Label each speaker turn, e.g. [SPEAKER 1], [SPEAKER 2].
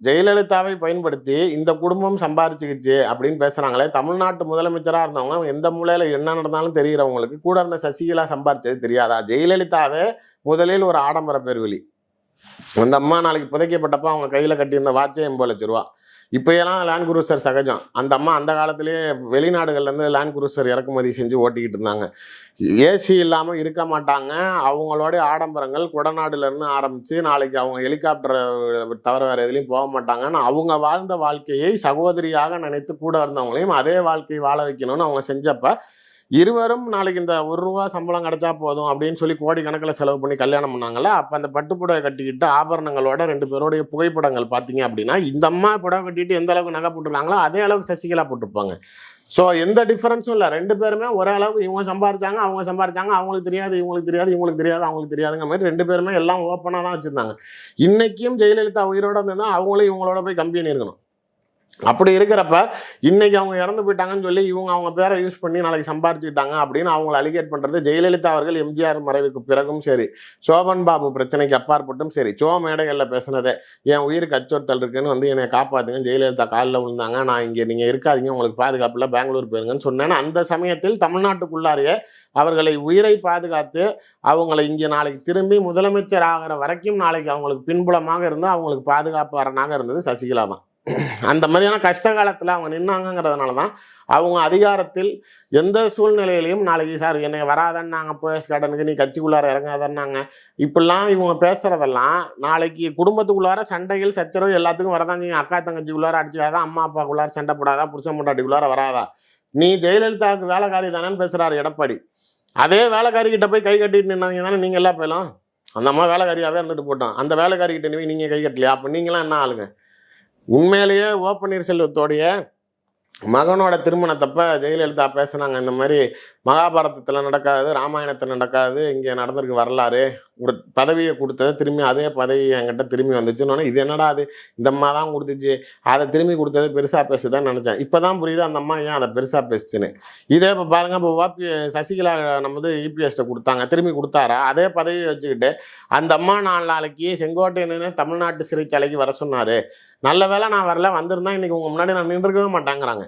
[SPEAKER 1] ஜெயலலிதாவை பயன்படுத்தி இந்த குடும்பம் சம்பாரிச்சுக்கிச்சு அப்படின்னு பேசுறாங்களே. தமிழ்நாட்டு முதலமைச்சரா இருந்தவங்க எந்த மூலையில என்ன நடந்தாலும் தெரிகிறவங்களுக்கு கூட இருந்த சசிகலா சம்பாரிச்சது தெரியாதா? ஜெயலலிதாவே முதலில் ஒரு ஆடம்பர பேர்வழி. அந்த அம்மா நாளைக்கு புதைக்கப்பட்டப்ப அவங்க கையில கட்டியிருந்த வாட்சே 80 லட்ச ரூபா. இப்பயெல்லாம் லேண்ட் குரூசர் சகஜம். அந்த அம்மா அந்த காலத்திலேயே வெளிநாடுகள்லேருந்து லேண்ட் குரூசர் இறக்குமதி செஞ்சு ஓட்டிக்கிட்டு இருந்தாங்க. ஏசி இல்லாமல் இருக்க மாட்டாங்க. அவங்களுடைய ஆடம்பரங்கள் கொடநாடுலேருந்து ஆரம்பித்து நாளைக்கு அவங்க ஹெலிகாப்டரை தவிர வேறு எதுலேயும் போக மாட்டாங்கன்னு அவங்க வாழ்ந்த வாழ்க்கையை சகோதரியாக நினைத்து கூட இருந்தவங்களையும் அதே வாழ்க்கையை வாழ வைக்கணும்னு அவங்க செஞ்சப்ப இருவரும் நாளைக்கு இந்த ₹1 சம்பளம் கிடைச்சா போதும் அப்படின்னு சொல்லி கோடிக்கணக்கில் செலவு பண்ணி கல்யாணம் பண்ணாங்கல்ல. அப்போ அந்த பட்டுப்புடவை கட்டிக்கிட்டு ஆபரணங்களோட 2 பேருடைய புகைப்படங்கள் பார்த்தீங்க அப்படின்னா இந்த அம்மா புடவை கட்டிட்டு எந்த அளவுக்கு நகை போட்டுருக்காங்களோ அதே அளவுக்கு சசிகலா போட்டிருப்பாங்க. ஸோ எந்த டிஃபரன்ஸும் இல்லை. 2 பேருமே ஒரே அளவுக்கு இவங்க சம்பாரிச்சாங்க, அவங்க சம்பாரிச்சாங்க, அவங்களுக்கு தெரியாது, இவங்களுக்கு தெரியாது, இவங்களுக்கு தெரியாது, அவங்களுக்கு தெரியாதுங்கிற மாதிரி 2 பேருமே எல்லாம் ஓப்பனாக தான் வச்சுருந்தாங்க. இன்றைக்கும் ஜெயலலிதா உயிரோடு இருந்ததுன்னா அவங்களும் இவங்களோட போய் கம்பெனி இருக்கணும். அப்படி இருக்கிறப்ப இன்னைக்கு அவங்க இறந்து போயிட்டாங்கன்னு சொல்லி இவங்க அவங்க பேரை யூஸ் பண்ணி நாளைக்கு சம்பாரிச்சுக்கிட்டாங்க அப்படின்னு அவங்களை அலிகேட் பண்ணுறது ஜெயலலிதா அவர்கள் எம்ஜிஆர் மறைவுக்கு பிறகும் சரி, சோபன் பாபு பிரச்சனைக்கு அப்பாற்பட்டும் சரி, மேடைகளில் பேசுனதே என் உயிருக்கு அச்சுறுத்தல் இருக்குன்னு வந்து என்னை காப்பாற்றுங்க, ஜெயலலிதா காலில் விழுந்தாங்க, நான் இங்கே நீங்கள் இருக்காதீங்க, உங்களுக்கு பாதுகாப்பில் பெங்களூர் போயிருங்கன்னு சொன்னேன்னு அந்த சமயத்தில் தமிழ்நாட்டுக்குள்ளாரையே அவர்களை உயிரை பாதுகாத்து அவங்களை இங்கே நாளைக்கு திரும்பி முதலமைச்சர் ஆகிற வரைக்கும் நாளைக்கு அவங்களுக்கு பின்புலமாக இருந்து அவங்களுக்கு பாதுகாப்பு அரணாக இருந்தது சசிகலா தான். அந்த மாதிரியான கஷ்ட காலத்தில் அவங்க நின்னாங்கிறதுனால தான் அவங்க அதிகாரத்தில் எந்த சூழ்நிலையிலையும் நாளைக்கு சார் என்னை வராதன்னாங்க, போயஸ் கார்டனுக்கு நீ கட்சிக்குள்ளார இறங்காதன்னாங்க, இப்படிலாம் இவங்க பேசுகிறதெல்லாம் நாளைக்கு குடும்பத்துக்குள்ளார சண்டைகள் சச்சரவு எல்லாத்துக்கும் வரதான் செய்யும். அக்கா தங்கச்சிக்குள்ளார அடிச்சாதான், அம்மா அப்பாக்குள்ளார சண்டை போடாதா, புருஷன் பொண்டாட்டிக்குள்ளார வராதா? நீ ஜெயலலிதாவுக்கு வேலைக்காரி தானேன்னு பேசுகிறாரு எடப்பாடி. அதே வேலைக்காரிக்கிட்ட போய் கை கட்டிட்டு நின்னாங்க தானே நீங்கள் எல்லாம் போயலாம். அந்த அம்மா வேலைக்காரியாகவே இருந்துட்டு போட்டோம். அந்த வேலைக்காரிக்கிட்ட நீங்கள் கை கட்டலையா? அப்போ நீங்களாம் என்ன ஆளுங்க? உண்மையிலேயே ஓ பன்னீர்செல்வத்தோடைய மகனோட திருமணத்தப்ப ஜெயலலிதா பேசுனாங்க, இந்த மாதிரி மகாபாரதத்தில் நடக்காது, ராமாயணத்தில் நடக்காது, இங்கே நடந்திருக்கு வரலாறு, ஒரு பதவியை கொடுத்தது திரும்பி அதே பதவி என்கிட்ட திரும்பி வந்துச்சுன்னு. இது என்னடா அது, இந்த அம்மா தான் கொடுத்துச்சு, அதை திரும்பி கொடுத்தது பெருசாக பேசுதான்னு நினச்சேன். இப்போ தான் புரியுது அந்த அம்மா ஏன் அதை பெருசாக பேசுச்சுன்னு. இதே இப்போ பாருங்கள், இப்போ சசிகலா நம்ம வந்து இபிஎஸ்ட்டை கொடுத்தாங்க, திரும்பி கொடுத்தாரா? அதே பதவியை வச்சுக்கிட்டு அந்த அம்மா நாளைக்கு செங்கோட்டையன்னு தமிழ்நாட்டு சிறைச்சாலைக்கு வர சொன்னார். நல்ல வேளை நான் வரல, வந்திருந்தா இன்றைக்கி உங்கள் முன்னாடி நான் நின்றுக்கவே மாட்டாங்கிறாங்க.